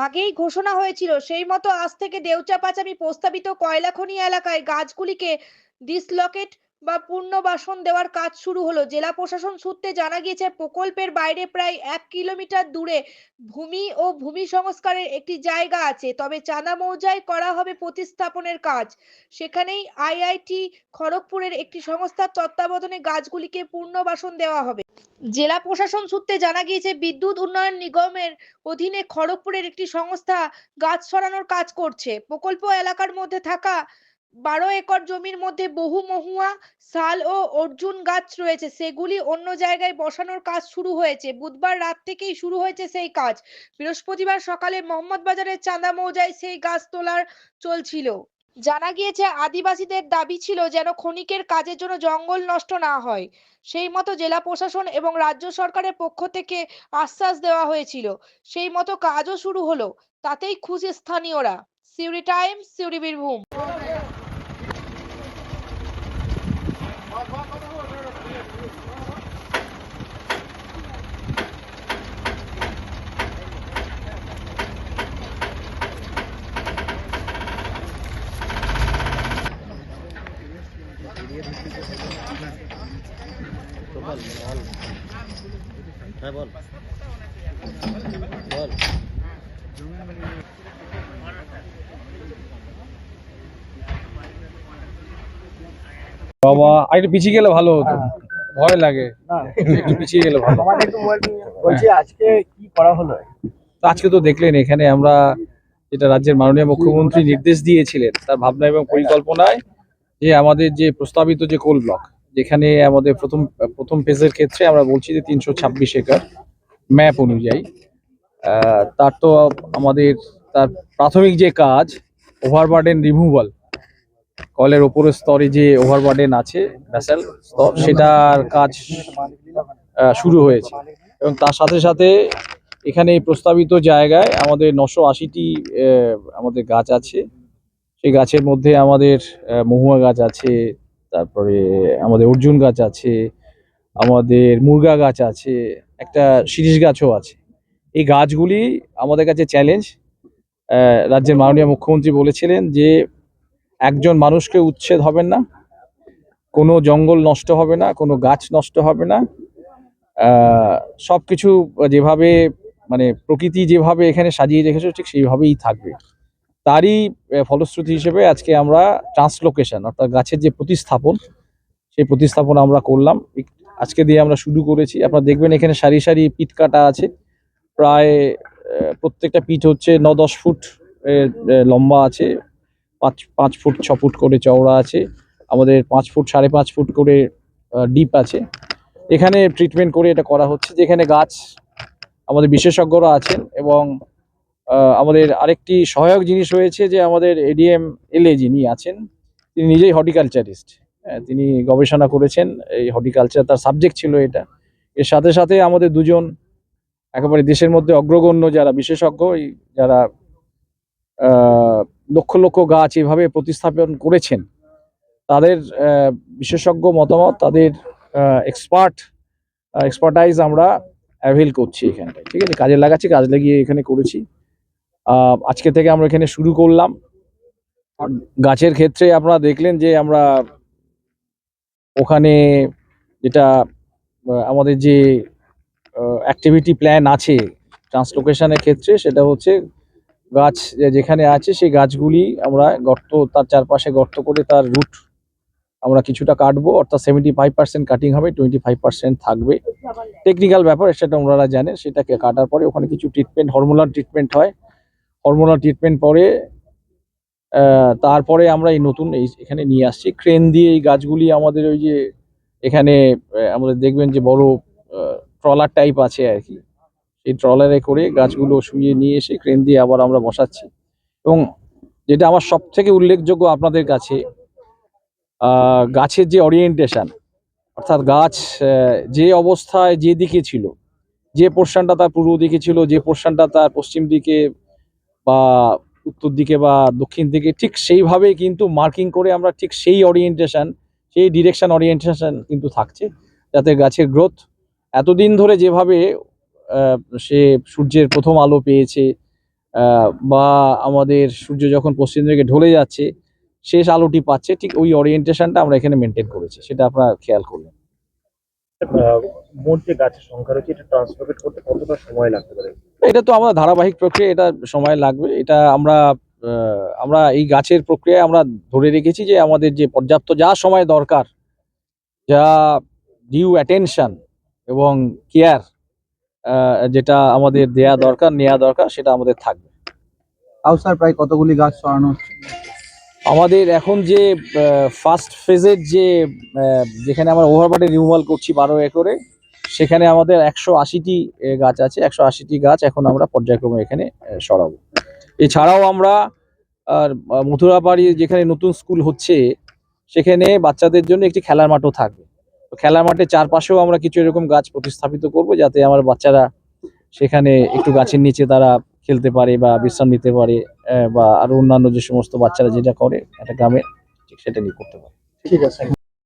আগেই ঘোষণা হয়েছিল, সেই মতো আজ থেকে দেউচা-পাচামি প্রস্তাবিত কয়লা খনি এলাকায় গাছগুলিকে ডিসলকেট বা পুনর্বাসন দেওয়ার কাজ শুরু হলো। জেলা প্রশাসন সূত্রে জানা গিয়েছে, প্রকল্পের বাইরে প্রায় 1 কিলোমিটার দূরে ভূমি ও ভূমি সংস্কারের একটি জায়গা আছে, তবে চাঁদা মৌজায় করা হবে প্রতিস্থাপনের কাজ। সেখানেই আইআইটি খড়গপুরের একটি সংস্থার তত্ত্বাবধানে গাছগুলিকে পুনর্বাসন দেওয়া হবে। জেলা প্রশাসন সূত্রে জানা গিয়েছে, বিদ্যুৎ উন্নয়ন নিগমের অধীনে খড়গপুরের একটি সংস্থা গাছ সরানোর কাজ করছে। প্রকল্প এলাকার মধ্যে থাকা 12 একর জমির মধ্যে বহু মহুয়া, শাল ও অর্জুন গাছ রয়েছে, সেগুলি অন্য জায়গায় বসানোর কাজ শুরু হয়েছে। বুধবার রাত থেকেই শুরু হয়েছে সেই কাজ। বৃহস্পতিবার সকালে মোহাম্মদবাজারের চাঁদা মৌজায় সেই গাছ তোলার চলছিল। জানা গিয়েছে, আদিবাসীদের দাবি ছিল যেন খনিকের কাজের জন্য জঙ্গল নষ্ট না হয়। সেই মতো জেলা প্রশাসন এবং রাজ্য সরকারের পক্ষ থেকে আশ্বাস দেওয়া হয়েছিল। সেই মতো কাজও শুরু হলো, তাতেই খুশি স্থানীয়রা। সিউড়ি টাইমস, সিউড়ি বীরভূম। হ্যাঁ বল বল। বাবা আরেকটু পিছিয়ে গেলে ভালো হতো, ভয় লাগে। একটু পিছিয়ে গেলে ভালো। বলছি আজকে কি করা হলো? তো আজকে তো দেখলেন এখানে আমরা যেটা রাজ্যের মাননীয় মুখ্যমন্ত্রী নির্দেশ দিয়েছিলেন তার ভাবনা এবং পরিকল্পনায় যে আমাদের যে প্রস্তাবিত যে কোল ব্লক, যেখানে আমাদের প্রথম ফেজের ক্ষেত্রে আমরা বলছি যে 326 একর ম্যাপ অনুযায়ী, তার তো আমাদের তার প্রাথমিক যে কাজ ওভারবার্ডেন রিমুভাল, কলের ওপরের স্তরে যে ওভারবার্ডেন আছে ভ্যাসেল স্তর, সেটার কাজ শুরু হয়েছে। এবং তার সাথে সাথে এখানে এই প্রস্তাবিত জায়গায় আমাদের 980টি আমাদের গাছ আছে। সেই গাছের মধ্যে আমাদের মহুয়া গাছ আছে, তারপরে আমাদের অর্জুন গাছ আছে, আমাদের মুরগা গাছ আছে, একটা শিরীষ গাছও আছে। এই গাছগুলি আমাদের কাছে চ্যালেঞ্জ। রাজ্যের মাননীয় মুখ্যমন্ত্রী বলেছিলেন যে একজন মানুষকে উচ্ছেদ হবেন না, কোনো জঙ্গল নষ্ট হবে না, কোনো গাছ নষ্ট হবে না। সবকিছু যেভাবে মানে প্রকৃতি যেভাবে এখানে সাজিয়ে রেখেছে ঠিক সেইভাবেই থাকবে। তারই ফলশ্রুতি হিসেবে আজকে আমরা ট্রান্সলোকেশন অর্থাৎ গাছের যে প্রতিস্থাপন, সেই প্রতিস্থাপন আমরা করলাম। আজকে দিয়ে আমরা শুরু করেছি। আপনারা দেখবেন এখানে সারি সারি পিট কাটা আছে, প্রায় প্রত্যেকটা পিট হচ্ছে 9-10 ফুট লম্বা আছে, 5 ফুট 6 ফুট করে চওড়া আছে, আমাদের 5 ফুট 5.5 ফুট করে ডিপ আছে। এখানে ট্রিটমেন্ট করে এটা করা হচ্ছে, যেখানে গাছ আমাদের বিশেষজ্ঞরা আছেন এবং আমাদের আরেকটি সহায়ক জিনিস রয়েছে যে আমাদের এডিএম এলএ যিনি আছেন তিনি নিজেই হর্টিকালচারিস্ট। তিনি গবেষণা করেছেন, এই হর্টিকালচার তার সাবজেক্ট ছিল এটা। এর সাথে সাথে আমাদের দুজন একেবারে দেশের মধ্যে অগ্রগণ্য যারা বিশেষজ্ঞ, যারা লক্ষ লক্ষ গাছ এভাবে প্রতিস্থাপন করেছেন, তাদের বিশেষজ্ঞ মতামত, তাদের এক্সপার্টাইজ আমরা অ্যাভেল করছি এখানটায়। ঠিক আছে, কাজে লাগাচ্ছি, কাজ লাগিয়ে এখানে করেছি। আজকে থেকে আমরা এখানে শুরু করলাম। গাছের ক্ষেত্রে আপনারা দেখলেন যে আমরা ওখানে যেটা আমাদের যে অ্যাক্টিভিটি প্ল্যান আছে ট্রান্সলোকেশনের ক্ষেত্রে, সেটা হচ্ছে গাছ যেখানে আছে সেই গাছগুলি আমরা গর্ত, তার চারপাশে গর্ত করে তার রুট আমরা কিছুটা কাটবো, অর্থাৎ 75% কাটিং হবে, 25% থাকবে। টেকনিক্যাল ব্যাপার, সেটা ওনারা জানেন। সেটাকে কাটার পরে ওখানে কিছু ট্রিটমেন্ট, হরমোনাল ট্রিটমেন্ট হয়। হরমোনাল ট্রিটমেন্ট পরে তারপরে আমরা এই নতুন এখানে নিয়ে আসছি ক্রেন দিয়ে। এই গাছগুলি আমাদের ওই যে এখানে আমাদের দেখবেন যে বড় ট্রলার টাইপ আছে আর কি, এই ট্রলারে করে গাছগুলো শুয়ে নিয়ে এসে ক্রেন দিয়ে আবার আমরা বসাচ্ছি। এবং যেটা আমার সব থেকে উল্লেখযোগ্য আপনাদের কাছে, গাছের যে ওরিয়েন্টেশন, অর্থাৎ গাছ যে অবস্থায় যে দিকে ছিল, যে পোর্শনটা তার পূর্ব দিকে ছিল, যে পোর্শনটা তার পশ্চিম দিকে বা উত্তর দিকে বা দক্ষিণ দিকে, ঠিক সেইভাবে কিন্তু মার্কিং করে আমরা ঠিক সেই ওরিয়েন্টেশন, সেই ডিরেকশন ওরিয়েন্টেশন কিন্তু থাকছে, যাতে গাছের গ্রোথ এতদিন ধরে যেভাবে সে সূর্যের প্রথম আলো পেয়েছে, বা আমাদের সূর্য যখন পশ্চিম দিকে ঢলে যাচ্ছে শেষ আলোটি পাচ্ছে, ঠিক ওই ওরিয়েন্টেশনটা আমরা এখানে মেনটেন করেছি, সেটা আপনারা খেয়াল করলেন। মোট যে গাছের সংখ্যা রয়েছে এটা ট্রান্সফার করতে কতটা সময় লাগতে পারে? এটা তো আমরা ধারাবাহিক প্রক্রিয়া, এটা সময় লাগবে। এটা আমরা এই গাছের প্রক্রিয়ায় আমরা ধরে রেখেছি যে আমাদের যে পর্যাপ্ত যা সময় দরকার, যা ডিউ অ্যাটেনশন এবং কেয়ার যেটা আমাদের নেওয়া দরকার সেটা আমাদের থাকবে। তাও স্যার প্রায় কতগুলি গাছ সরানো হচ্ছে? আমাদের এখন যে ফার্স্ট ফেজের যেখানে আমরা ওভারপাটে রিমুভাল করছি 12 একরে, সেখানে আমাদের 180টি গাছ আছে। 180টি গাছ এখন আমরা পর্যায়ক্রমে এখানে সরাবো। এছাড়াও আমরা মথুরাবাড়ি যেখানে নতুন স্কুল হচ্ছে সেখানে বাচ্চাদের জন্য একটি খেলার মাঠও থাকবে। তো খেলার মাঠের চারপাশেও আমরা কিছু এরকম গাছ প্রতিস্থাপিত করব, যাতে আমার বাচ্চারা সেখানে একটু গাছের নিচে তারা খেলতে পারে বা বিশ্রাম নিতে পারে, বা আরো অন্যান্য যে সমস্ত বাচ্চারা যেটা করে একটা গ্রামে, ঠিক সেটা নিয়ে করতে পারে। ঠিক আছে।